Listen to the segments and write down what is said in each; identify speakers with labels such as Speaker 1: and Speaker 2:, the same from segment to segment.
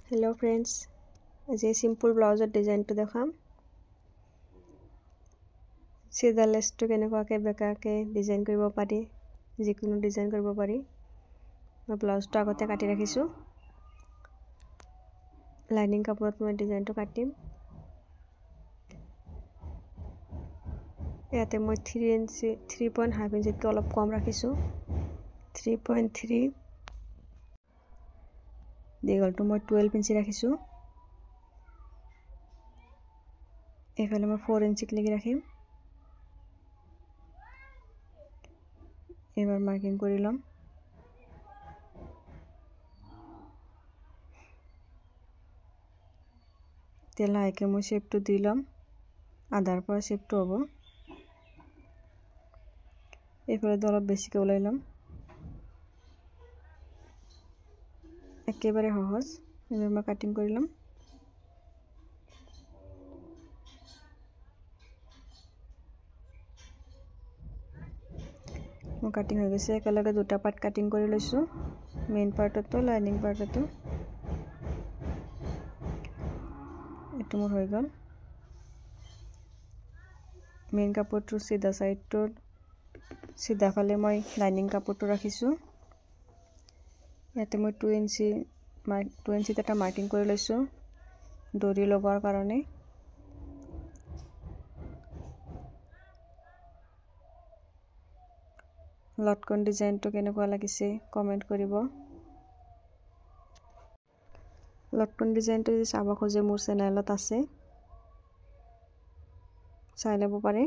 Speaker 1: Hello friends, आज simple ब्लाउजर design तो देखाम। सीधा लेस तो केनेकुवाके बेकाके डिजाइन करिब पारि, जिकुनो डिजाइन करिब पारि। मैं ब्लाउज तो आगते काटि राखिछु। लाइनिंग कापड़त मैं डिजाइन तो काटिम। याते मैं 3.5 इंच अलप कम राखिछु। 3.3 दीघलটো मैं 12 इंच राखिछु। एफाले मैं 4 इंच लगी राखिम। एबार मार्किंग करि लम। लाइके मैं शेपटो दी लम। आधार पर शेपटो हबो। एफाले अलप बेसिके उलाई लम। एकेबारे सहज। एबार मैं काटिंग करि लम। मैं काटिंग हो गई एकेलगे दुटा पार्ट काटिंग कर लैसु। मेन पार्टतो लाइनिंग पार्टतो एटु मोर हो गल। मेन कापड़टोर सीधा साइडटोर सीधा फाले मैं लाइनिंग कापड़टो राखिछु। याते मैं 2 इंच एटा मार्किंग कर लैसु डोरी लगार कारणे। लटकन डिजाइन तो केनेकुवा लागिसे कमेन्ट करिब। लटकन डिजाइन तो जे चाब खोजे मोर चेनेलत आछे, चाइ लब पारे।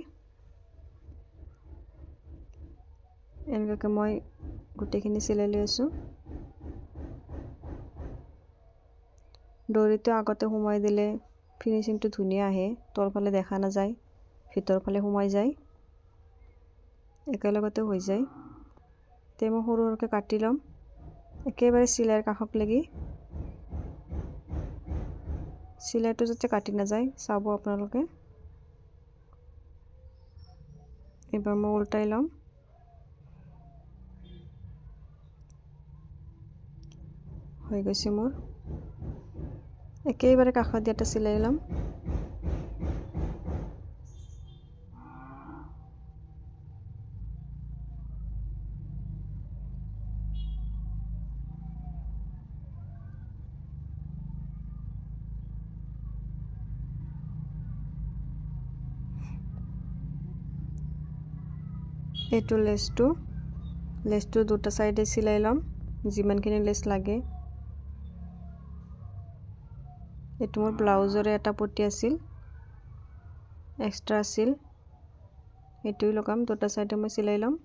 Speaker 1: एनेकुवाके मैं गोटेइखिनि सिलाई लै आछो। डोरी तो आगते हुमाई दिले फिनिशिंग तो धुनिया आए, तल फाले देखा ना जाए, भितर फाले हुमाई जाए, एकेलगते हो जाए। ते मैं सरू सरुके काटि लम एकेबारे सिलाइर काखक लगि। सिलाइटो जाते काटि ना जाए चाब आपनालोके। एबार मैं उल्टाई लम। हो गइसे मोर। एकेबारे काखत दियाटा सिलाई लम। एटु लेसटो दुटा साइडे सिलाई लम जिमानखिनि लेस लागे। एटु मोर ब्लाउजरे एटा पट्टी आसिल, एक्सट्रा आसिल। एटुई लगाम दुटा साइडे मैं सिलाई लम।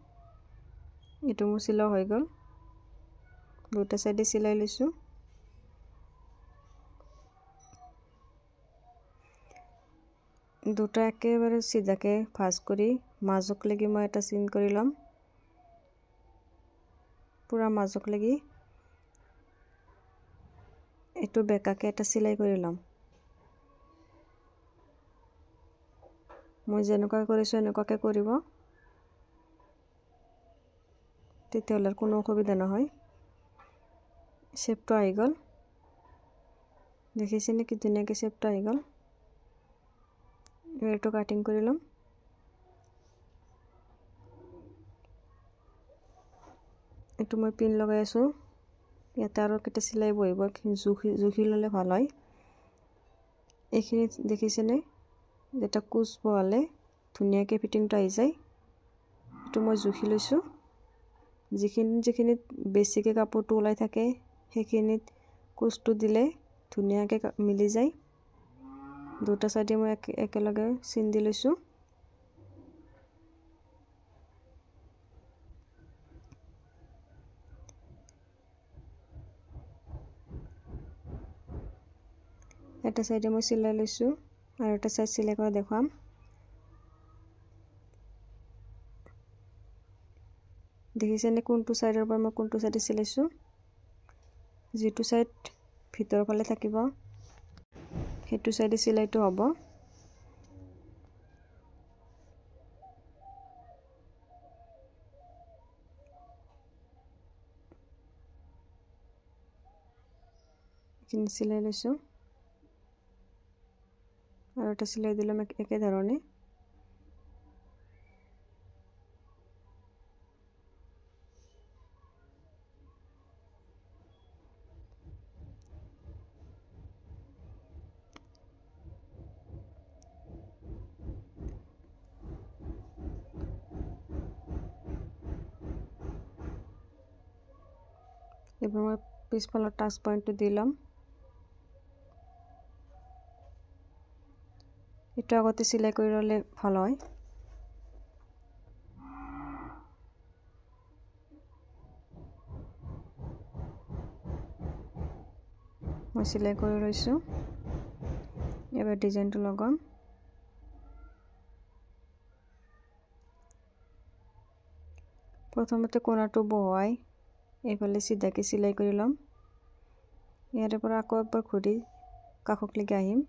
Speaker 1: एटु मोर सिला हो गल। दुटा साइडे सिलाई लैसु। दुटा एकेबारे सीधाके भाज करी माजक लगी मैं एटा सीन करि लम। पूरा माजक लगी एटु बेकाके एटा सिलाई करि लम। मैं जेनेकुवा करिछु एनेकुवाके करिब, तेतियाह'ले कोनो असुविधा নহয়। शेपटो आइ गल। देखिছেনে কি ধুনীয়াকে शेपटो आइ गल। एटु काटिंग करि लम। एटु मैं पिन लगाइ आছো। याते आरो केटा सिलाई बहिब जुखि लले ভাল হয়। एखिनि देखिছেনে जेटा कुच बहाले धुनीयाके फिटिंगটো आइ যায়। एटु मैं जुखि लैसु। जिखिनि बेसिके कापड़টো ওলাই থাকে সেইখিনিত কুচটো দিলে ধুনীয়াকে মিলি যায়। দুটা সাইডে মই একেলগে চিন দি লৈছো। এটা সাইডে মই সিলাই লৈছো আৰু এটা সাইড সিলাই কৰি দেখাম। দেখিছেনে কোনটো সাইডৰ পৰা মই কোনটো সাইডে সিলাইছো। যেটো সাইড ভিতৰ ফালে থাকিব হেতু সাইডে সিলাইটো হ'ব। এইখিনি চিলাই লৈছোঁ আৰু এটা চিলাই দিলাম একে ধৰণে এবাৰ মই পিছফালৰ টাচ পইণ্টটো দি ল'ম এইটো আগতে চিলাই কৰি ল'লে ভাল হয় মই চিলাই কৰি লৈছোঁ এবাৰ ডিজাইনটো লগাম প্ৰথমতে কোণাটো বহুৱাই এইফালে সিধাকে চিলাই কৰি ল'ম ইয়াৰ পৰা আকৌ একবাৰ ঘূৰি কাষলৈকে আহিম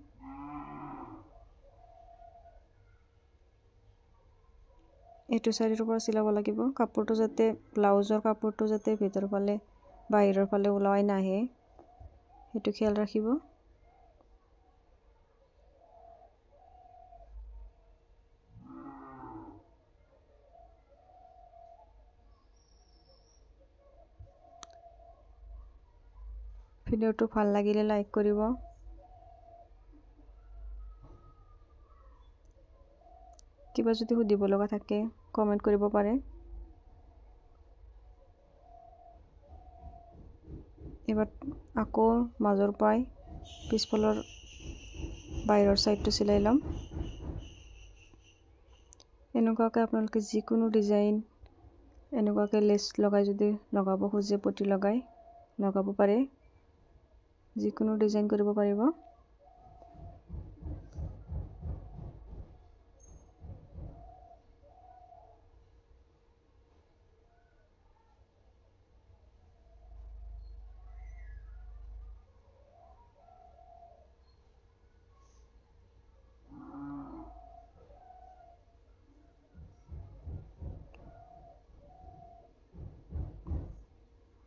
Speaker 1: এইটো সাইডৰ পৰা চিলাব লাগিব কাপোৰটো যাতে ব্লাউজৰ কাপোৰটো যাতে ভিতৰ ফালে বাহিৰৰ ফালে ওলাই নাহে সেইটো খেয়াল ৰাখিব ভিডিওটো ভাল লাগিলে লাইক কৰিব কিবা যদি সুধিব লগা থাকে কমেন্ট কৰিব পাৰে এবাৰ আকৌ মাজৰ পৰাই পিছফালৰ বাহিৰৰ সাইডটো চিলাই ল'ম এনেকুৱাকৈ আপোনালোকে যিকোনো ডিজাইন এনেকুৱাকৈ লেস লগাই যদি লগাব খুজে পটি লগাই লগাব পাৰে যিকোনো ডিজাইন কৰিব পাৰিব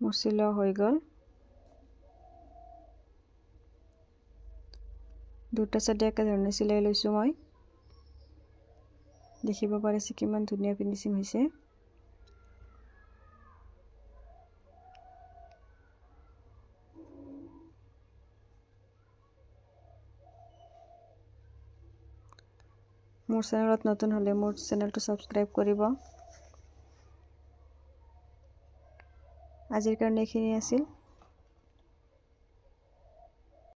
Speaker 1: মোৰ চিলোৱা হৈ গ'ল দুটা সাইডে একে ধৰণে চিলাই লৈছোঁ মই দেখিব পাৰিছে কিমান ধুনীয়া ফিনিশিং হৈছে মোৰ চেনেলত নতুন হলে মোৰ চেনেলটো সাবস্ক্ৰাইব কৰিব আজিৰ কাৰণে এইখিনি আছিল